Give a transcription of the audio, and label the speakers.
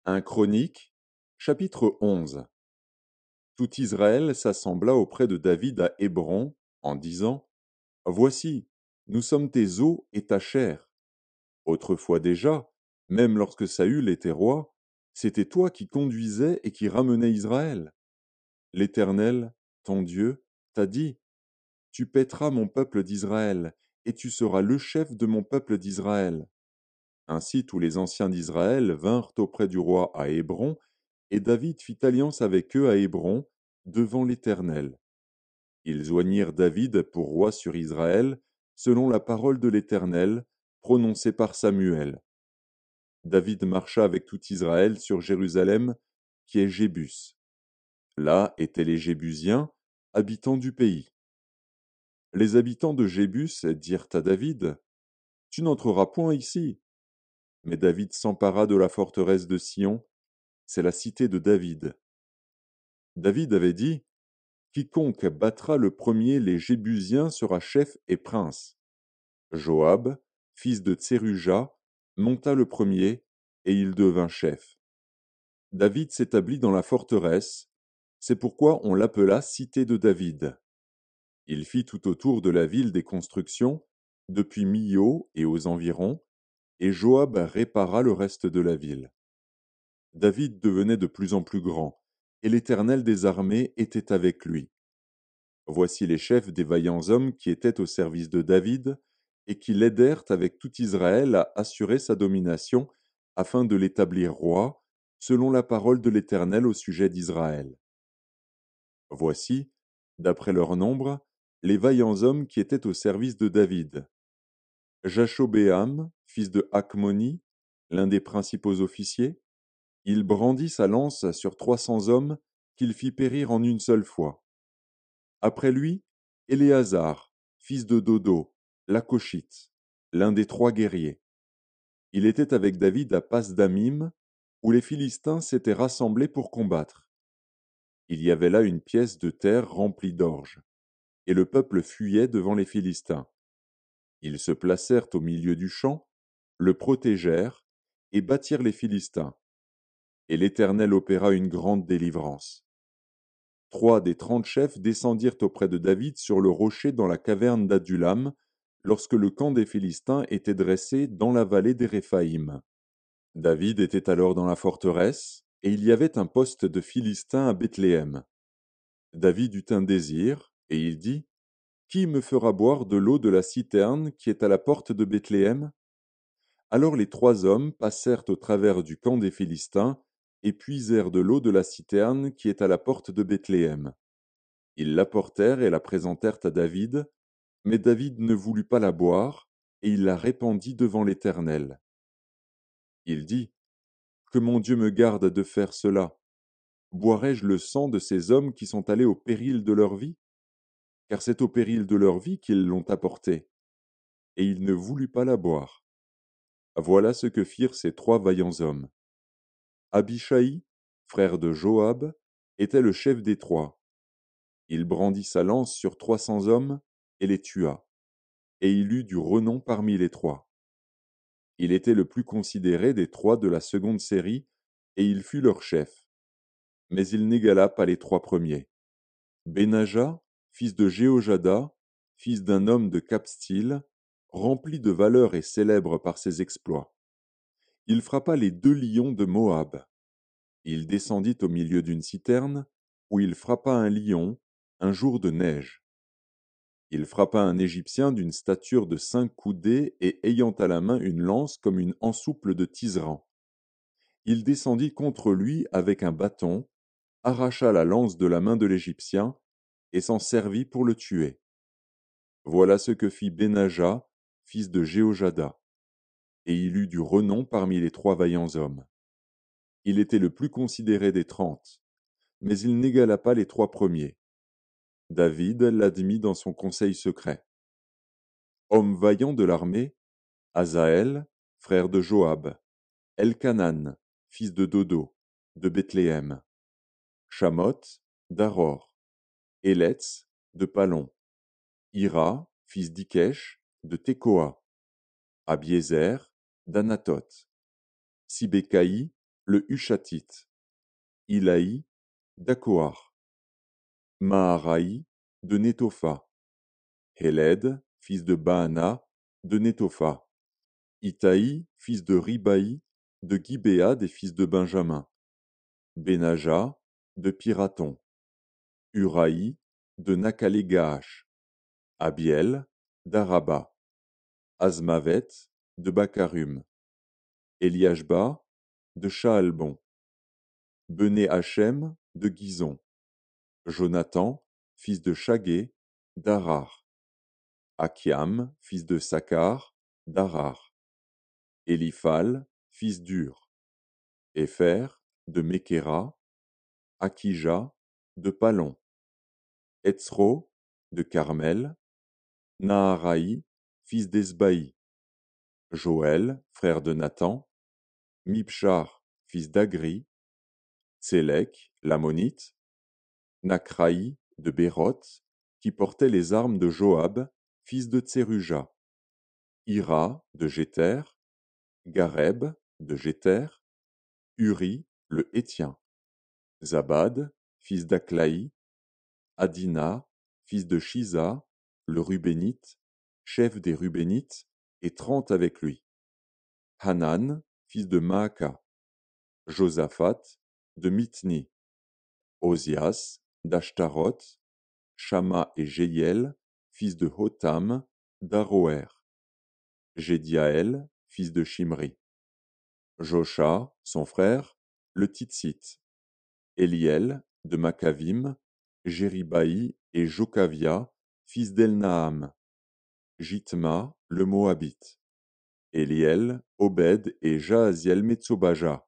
Speaker 1: 1 Chronique, chapitre 11. Tout Israël s'assembla auprès de David à Hébron, en disant: Voici, nous sommes tes os et ta chair. Autrefois déjà, même lorsque Saül était roi, c'était toi qui conduisais et qui ramenais Israël. L'Éternel, ton Dieu, t'a dit: Tu paîtras mon peuple d'Israël, et tu seras le chef de mon peuple d'Israël. Ainsi tous les anciens d'Israël vinrent auprès du roi à Hébron, et David fit alliance avec eux à Hébron, devant l'Éternel. Ils joignirent David pour roi sur Israël, selon la parole de l'Éternel, prononcée par Samuel. David marcha avec tout Israël sur Jérusalem, qui est Jébus. Là étaient les Jébusiens, habitants du pays. Les habitants de Jébus dirent à David: Tu n'entreras point ici. Mais David s'empara de la forteresse de Sion, c'est la cité de David. David avait dit: Quiconque battra le premier les Jébusiens sera chef et prince. Joab, fils de Tseruja, monta le premier, et il devint chef. David s'établit dans la forteresse, c'est pourquoi on l'appela cité de David. Il fit tout autour de la ville des constructions, depuis Millo et aux environs, et Joab répara le reste de la ville. David devenait de plus en plus grand, et l'Éternel des armées était avec lui. Voici les chefs des vaillants hommes qui étaient au service de David, et qui l'aidèrent avec tout Israël à assurer sa domination, afin de l'établir roi, selon la parole de l'Éternel au sujet d'Israël. Voici, d'après leur nombre, les vaillants hommes qui étaient au service de David. Jashobéam, fils de Hakmoni, l'un des principaux officiers, il brandit sa lance sur 300 hommes qu'il fit périr en une seule fois. Après lui, Éléazar, fils de Dodo, l'Akoshite, l'un des 3 guerriers. Il était avec David à Pas-Damim, où les Philistins s'étaient rassemblés pour combattre. Il y avait là une pièce de terre remplie d'orge, et le peuple fuyait devant les Philistins. Ils se placèrent au milieu du champ, le protégèrent, et battirent les Philistins. Et l'Éternel opéra une grande délivrance. 3 des 30 chefs descendirent auprès de David sur le rocher dans la caverne d'Adulam, lorsque le camp des Philistins était dressé dans la vallée des Réphaïm. David était alors dans la forteresse, et il y avait un poste de Philistins à Bethléem. David eut un désir, et il dit: Qui me fera boire de l'eau de la citerne qui est à la porte de Bethléem? Alors les 3 hommes passèrent au travers du camp des Philistins, et puisèrent de l'eau de la citerne qui est à la porte de Bethléem. Ils l'apportèrent et la présentèrent à David, mais David ne voulut pas la boire, et il la répandit devant l'Éternel. Il dit: Que mon Dieu me garde de faire cela. Boirai-je le sang de ces hommes qui sont allés au péril de leur vie? Car c'est au péril de leur vie qu'ils l'ont apportée. Et il ne voulut pas la boire. Voilà ce que firent ces 3 vaillants hommes. Abishai, frère de Joab, était le chef des 3. Il brandit sa lance sur 300 hommes et les tua. Et il eut du renom parmi les 3. Il était le plus considéré des 3 de la seconde série, et il fut leur chef. Mais il n'égala pas les 3 premiers. Benaja, fils de Jéhojada, fils d'un homme de Capstil, rempli de valeur et célèbre par ses exploits. Il frappa les 2 lions de Moab. Il descendit au milieu d'une citerne, où il frappa un lion, un jour de neige. Il frappa un Égyptien d'une stature de 5 coudées et ayant à la main une lance comme une ensouple de tisserand. Il descendit contre lui avec un bâton, arracha la lance de la main de l'Égyptien, et s'en servit pour le tuer. Voilà ce que fit Benaja, fils de Jéhojada. Et il eut du renom parmi les 3 vaillants hommes. Il était le plus considéré des 30, mais il n'égala pas les 3 premiers. David l'admit dans son conseil secret. Homme vaillant de l'armée, Asaël, frère de Joab, Elkanan, fils de Dodo, de Bethléem, Shamoth, d'Aror, Életz, de Palon, Ira, fils d'Ikesh, de Tekoa, Abiézer, d'Anatoth, Sibécaï, le Hushatite, Ilaï, d'Akoar, Maharaï, de Netopha, Héled, fils de Baana, de Netopha, Itaï, fils de Ribaï, de Gibéa des fils de Benjamin, Benaja, de Piraton, Uraï, de Nakale-Gaash, Abiel, d'Araba, Azmavet, de Bakarum, Eliashba, de Shaalbon, Bené Hachem, de Gizon, Jonathan, fils de Shagé, d'Arar, Akiam, fils de Sakar, d'Arar, Eliphal, fils d'Ur, Épher, de Mekera, Akija, de Palon, Etzro, de Carmel, Naharaï, fils d'Esbaï, Joël, frère de Nathan, Mibchar, fils d'Agri, Tsélek, l'ammonite, Nakraï, de Béroth, qui portait les armes de Joab, fils de Tseruja, Ira, de Jéter, Gareb, de Jéter, Uri, le Hétien, Zabad, fils d'Aklaï, Adina, fils de Shiza, le Rubénite, chef des Rubénites, et 30 avec lui. Hanan, fils de Maaka, Josaphat, de Mithni, Ozias, d'Ashtaroth, Shama et Jéhiel, fils de Hotam, d'Aroer, Jédiaël, fils de Shimri, Josha, son frère, le Titsite, Eliel, de Makavim, Jéribaï et Jokavia, fils d'Elnaam, Jitma, le Moabite, Eliel, Obed et Jahaziel Metsobaja,